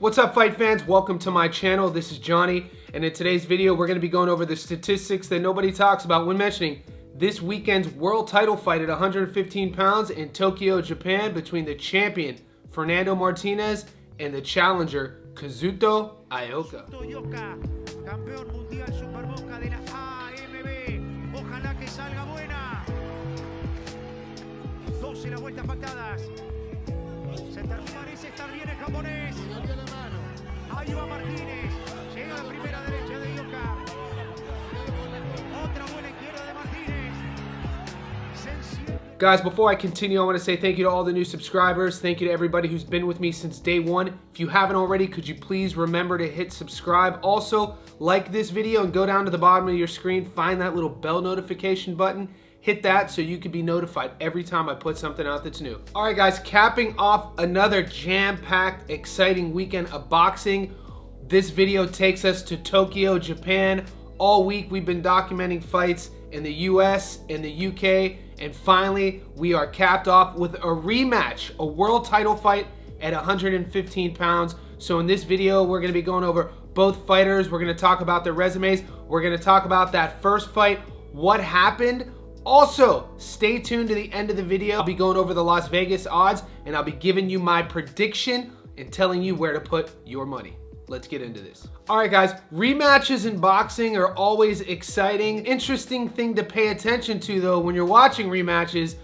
What's up, fight fans? Welcome to my channel. This is Johnny, and in today's video we're going to be going over the statistics that nobody talks about when mentioning this weekend's world title fight at 115 pounds in Tokyo, Japan between the champion Fernando Martinez and the challenger Kazuto Ioka. Se parece estar bien el japonés. Ahí va Martínez. Llega la primera derecha de Ioka. Otra buena izquierda de Martínez. Guys, before I continue, I want to say thank you to all the new subscribers. Thank you to everybody who's been with me since day one. If you haven't already, could you please remember to hit subscribe? Also, like this video and go down to the bottom of your screen, find that little bell notification button. Hit that so you can be notified every time I put something out that's new. All right, guys, capping off another jam-packed, exciting weekend of boxing. This video takes us to Tokyo, Japan. All week we've been documenting fights in the US, in the UK, and finally we are capped off with a rematch, a world title fight at 115 pounds. So in this video, we're gonna be going over both fighters. We're gonna talk about their resumes. We're gonna talk about that first fight, what happened. Also, stay tuned to the end of the video. I'll be going over the Las Vegas odds, and I'll be giving you my prediction and telling you where to put your money. Let's get into this. All right, guys, rematches in boxing are always exciting. Interesting thing to pay attention to, though, when you're watching rematches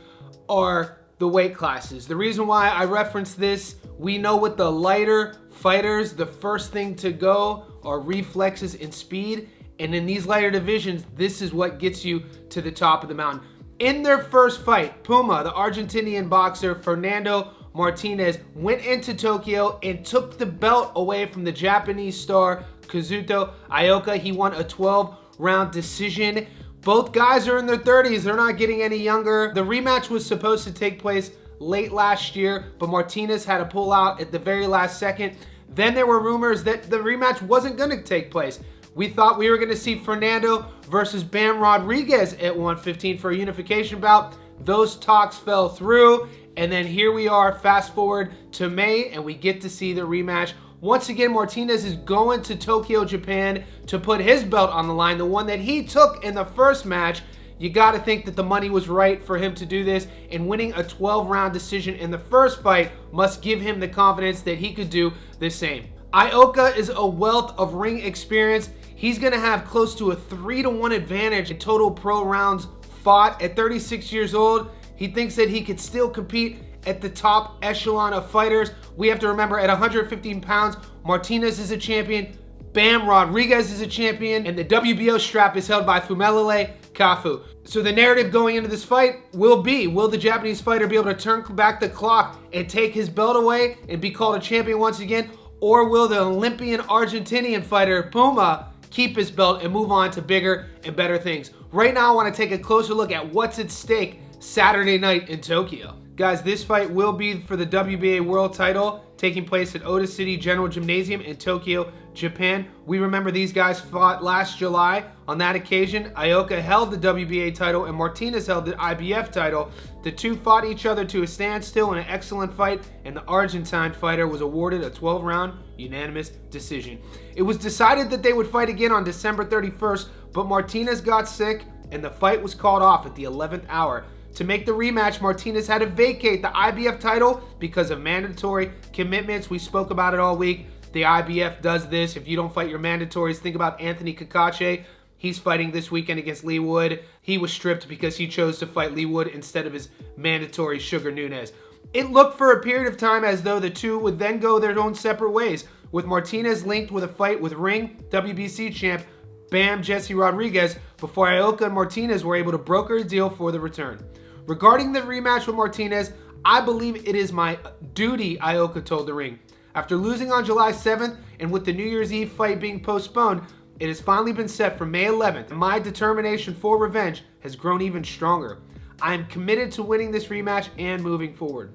are the weight classes. The reason why I reference this, we know with the lighter fighters, the first thing to go are reflexes and speed. And in these lighter divisions, this is what gets you to the top of the mountain. In their first fight, Puma, the Argentinian boxer Fernando Martinez, went into Tokyo and took the belt away from the Japanese star Kazuto Ioka. He won a 12-round decision. Both guys are in their 30s. They're not getting any younger. The rematch was supposed to take place late last year, but Martinez had to pull out at the very last second. Then there were rumors that the rematch wasn't going to take place. We thought we were going to see Fernando versus Bam Rodriguez at 115 for a unification bout. Those talks fell through, and then here we are, fast forward to May, and we get to see the rematch. Once again, Martinez is going to Tokyo, Japan to put his belt on the line, the one that he took in the first match. You got to think that the money was right for him to do this, and winning a 12-round decision in the first fight must give him the confidence that he could do the same. Ioka is a wealth of ring experience. He's going to have close to a 3-to-1 advantage in total pro rounds fought. At 36 years old, he thinks that he could still compete at the top echelon of fighters. We have to remember, at 115 pounds, Martinez is a champion, Bam Rodriguez is a champion, and the WBO strap is held by Fumelele Kafu. So the narrative going into this fight will be, will the Japanese fighter be able to turn back the clock and take his belt away and be called a champion once again? Or will the Olympian Argentinian fighter, Puma, keep his belt and move on to bigger and better things? Right now, I want to take a closer look at what's at stake Saturday night in Tokyo. Guys, this fight will be for the WBA world title, taking place at Ota City General Gymnasium in Tokyo, Japan. We remember these guys fought last July. On that occasion, Ioka held the WBA title and Martinez held the IBF title. The two fought each other to a standstill in an excellent fight, and the Argentine fighter was awarded a 12-round unanimous decision. It was decided that they would fight again on December 31st, but Martinez got sick and the fight was called off at the 11th hour. To make the rematch, Martinez had to vacate the IBF title because of mandatory commitments. We spoke about it all week. The IBF does this. If you don't fight your mandatories, think about Anthony Kakache. He's fighting this weekend against Lee Wood. He was stripped because he chose to fight Lee Wood instead of his mandatory Sugar Nunez. It looked for a period of time as though the two would then go their own separate ways, with Martinez linked with a fight with Ring WBC champ Bam Jesse Rodriguez before Ioka and Martinez were able to broker a deal for the return. Regarding the rematch with Martinez, I believe it is my duty, Ioka told the Ring. After losing on July 7th and with the New Year's Eve fight being postponed, it has finally been set for May 11th. My determination for revenge has grown even stronger. I am committed to winning this rematch and moving forward.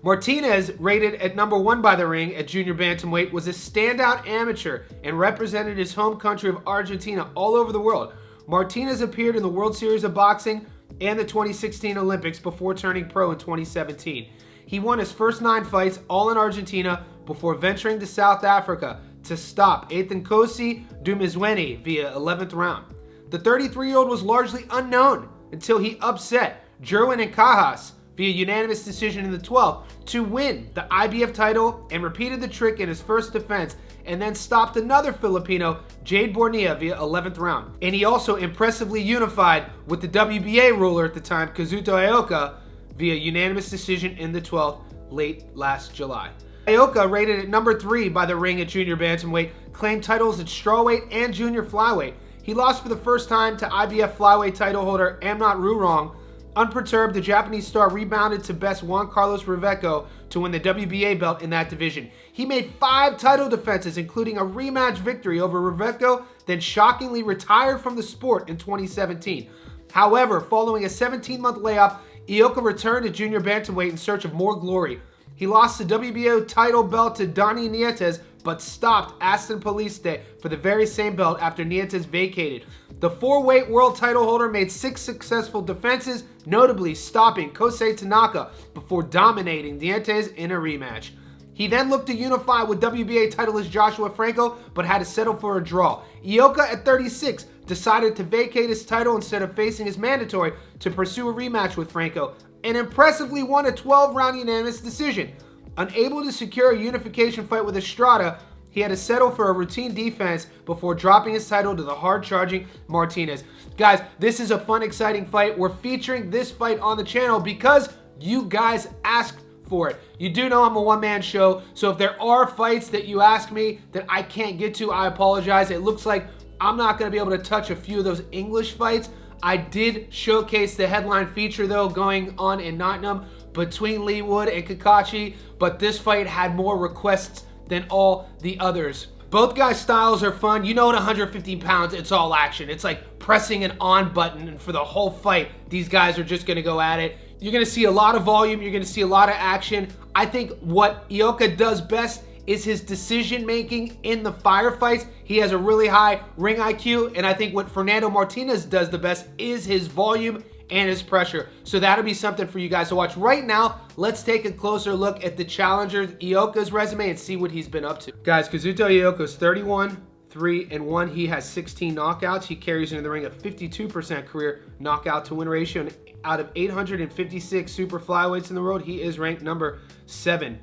Martinez, rated at number 1 by the Ring at junior bantamweight, was a standout amateur and represented his home country of Argentina all over the world. Martinez appeared in the World Series of Boxing and the 2016 Olympics before turning pro in 2017. He won his first 9 fights, all in Argentina, before venturing to South Africa to stop Ethan Kosi Dumizweni via 11th round. The 33-year-old was largely unknown until he upset Jerwin and Cajas via unanimous decision in the 12th to win the IBF title and repeated the trick in his first defense and then stopped another Filipino, Jade Bornea, via 11th round. And he also impressively unified with the WBA ruler at the time, Kazuto Ioka, via unanimous decision in the 12th late last July. Ioka, rated at number 3 by the Ring at junior bantamweight, claimed titles at strawweight and junior flyweight. He lost for the first time to IBF flyweight title holder Amnat Rurong. Unperturbed, the Japanese star rebounded to best Juan Carlos Riveco to win the WBA belt in that division. He made 5 title defenses, including a rematch victory over Riveco, then shockingly retired from the sport in 2017. However, following a 17-month layoff, Ioka returned to junior bantamweight in search of more glory. He lost the WBO title belt to Donny Nietes, but stopped Aston Poliste for the very same belt after Nietes vacated. The 4-weight world title holder made 6 successful defenses, notably stopping Kosei Tanaka before dominating Nietes in a rematch. He then looked to unify with WBA titleist Joshua Franco, but had to settle for a draw. Ioka, at 36, decided to vacate his title instead of facing his mandatory to pursue a rematch with Franco, and impressively won a 12-round unanimous decision. Unable to secure a unification fight with Estrada, he had to settle for a routine defense before dropping his title to the hard-charging Martinez. Guys, this is a fun, exciting fight. We're featuring this fight on the channel because you guys asked for it. You do know I'm a one-man show, so if there are fights that you ask me that I can't get to, I apologize. It looks like I'm not going to be able to touch a few of those English fights. I did showcase the headline feature, though, going on in Nottingham between Lee Wood and Kakashi, but this fight had more requests than all the others. Both guys' styles are fun. You know, at 115 pounds, it's all action. It's like pressing an on button, and for the whole fight, these guys are just going to go at it. You're going to see a lot of volume. You're going to see a lot of action. I think what Ioka does best is his decision-making in the firefights. He has a really high ring IQ, and I think what Fernando Martinez does the best is his volume and his pressure. So that'll be something for you guys to watch. Right now, let's take a closer look at the challenger, Ioka's resume, and see what he's been up to. Guys, Kazuto Ioka is 31-3-1. He has 16 knockouts. He carries into the ring a 52% career knockout to win ratio. And out of 856 super flyweights in the world, he is ranked number 7.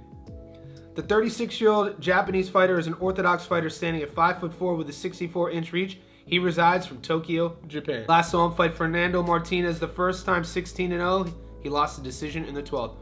The 36-year-old Japanese fighter is an orthodox fighter standing at 5'4" with a 64-inch reach. He resides from Tokyo, Japan. Last saw him fight Fernando Martinez the first time, 16-0. He lost the decision in the 12th.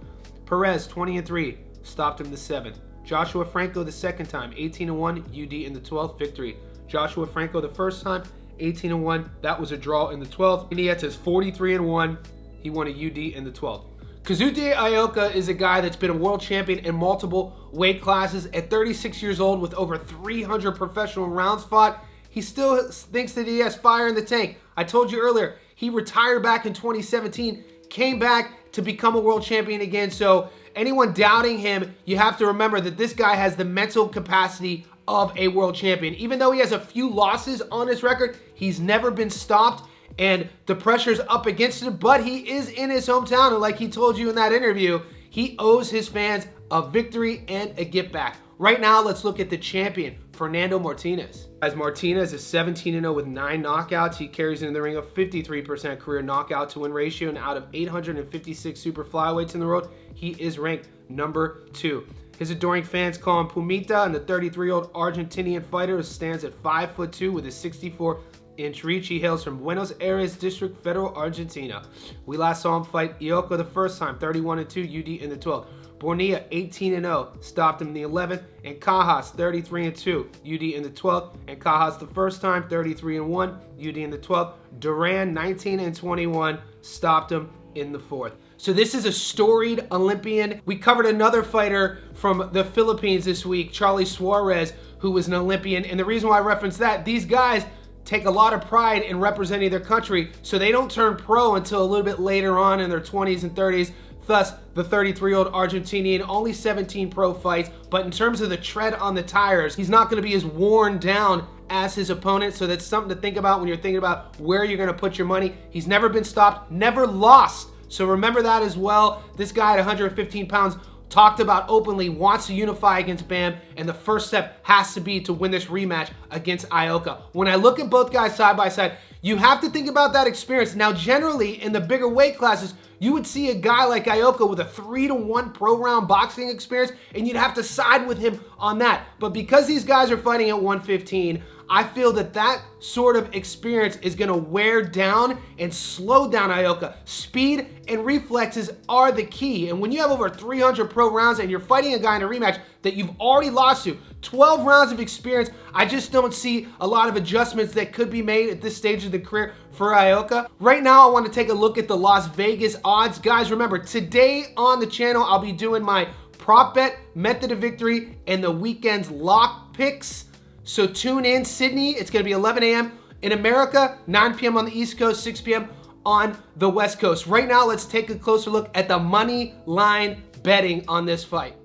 Perez, 20-3, stopped him the 7th. Joshua Franco the second time, 18-1, UD in the 12th, victory. Joshua Franco the first time, 18-1, that was a draw in the 12th. Nietes, 43-1, he won a UD in the 12th. Kazuto Ioka is a guy that's been a world champion in multiple weight classes. At 36 years old with over 300 professional rounds fought, he still thinks that he has fire in the tank. I told you earlier, he retired back in 2017, came back to become a world champion again. So anyone doubting him, you have to remember that this guy has the mental capacity of a world champion. Even though he has a few losses on his record, he's never been stopped. And the pressure's up against him, but he is in his hometown. And like he told you in that interview, he owes his fans a victory and a get back. Right now, let's look at the champion, Fernando Martinez. As Martinez is 17-0 with 9 knockouts, he carries into the ring a 53% career knockout to win ratio. And out of 856 super flyweights in the world, he is ranked number 2. His adoring fans call him Pumita, and the 33-year-old Argentinian fighter stands at 5'2" with a 64-inch reach. He hails from Buenos Aires District, Federal, Argentina. We last saw him fight Ioka the first time, 31-2, UD in the 12th. Bornea, 18-0, stopped him in the 11th. And Cajas, 33-2, UD in the 12th. And Cajas the first time, 33-1, UD in the 12th. Duran, 19-21, stopped him in the 4th. So this is a storied Olympian. We covered another fighter from the Philippines this week, Charlie Suarez, who was an Olympian. And the reason why I reference that, these guys take a lot of pride in representing their country, so they don't turn pro until a little bit later on in their 20s and 30s. Thus, the 33-year-old Argentinian, only 17 pro fights, but in terms of the tread on the tires, he's not going to be as worn down as his opponent, so that's something to think about when you're thinking about where you're going to put your money. He's never been stopped, never lost, so remember that as well. This guy at 115 pounds talked about openly, wants to unify against Bam, and the first step has to be to win this rematch against Ioka. When I look at both guys side by side, you have to think about that experience. Now, generally, in the bigger weight classes, you would see a guy like Ioka with a 3-to-1 pro round boxing experience, and you'd have to side with him on that. But because these guys are fighting at 115, I feel that that sort of experience is going to wear down and slow down Ioka. Speed and reflexes are the key. And when you have over 300 pro rounds and you're fighting a guy in a rematch that you've already lost to, 12 rounds of experience, I just don't see a lot of adjustments that could be made at this stage of the career for Ioka. Right now, I want to take a look at the Las Vegas odds. Guys, remember, today on the channel, I'll be doing my prop bet, method of victory, and the weekend's lock picks. So tune in, Sydney. It's going to be 11 a.m. in America, 9 p.m. on the East Coast, 6 p.m. on the West Coast. Right now, let's take a closer look at the money line betting on this fight.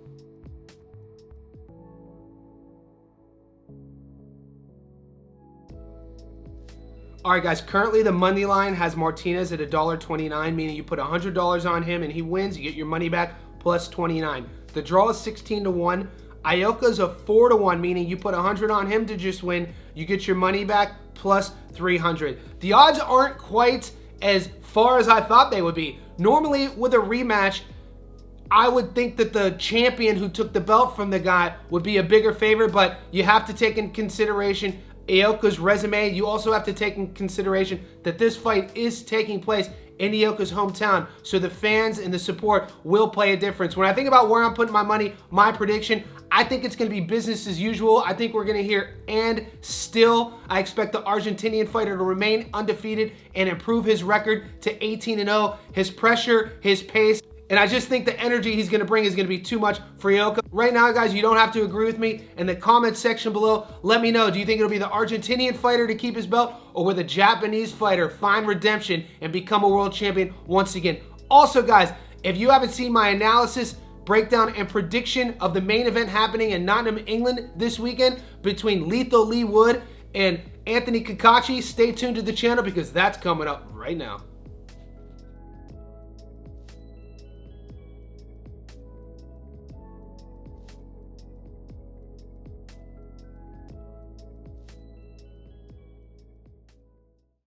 All right, guys, currently the money line has Martinez at $1.29, meaning you put $100 on him and he wins, you get your money back plus 29. The draw is 16-1. Ioka's a 4-1, meaning you put 100 on him to just win, you get your money back plus 300. The odds aren't quite as far as I thought they would be. Normally, with a rematch, I would think that the champion who took the belt from the guy would be a bigger favorite, but you have to take in consideration Ioka's resume. You also have to take in consideration that this fight is taking place in Ioka's hometown, so the fans and the support will play a difference. When I think about where I'm putting my money, my prediction, I think it's going to be business as usual. I think we're going to hear and still. I expect the Argentinian fighter to remain undefeated and improve his record to 18-0. His pressure, his pace, and I just think the energy he's going to bring is going to be too much for Ioka. Right now, guys, you don't have to agree with me. In the comment section below, let me know. Do you think it'll be the Argentinian fighter to keep his belt, or will the Japanese fighter find redemption and become a world champion once again? Also, guys, if you haven't seen my analysis, breakdown, and prediction of the main event happening in Nottingham, England this weekend between Lethal Lee Wood and Anthony Kakachi, stay tuned to the channel because that's coming up right now.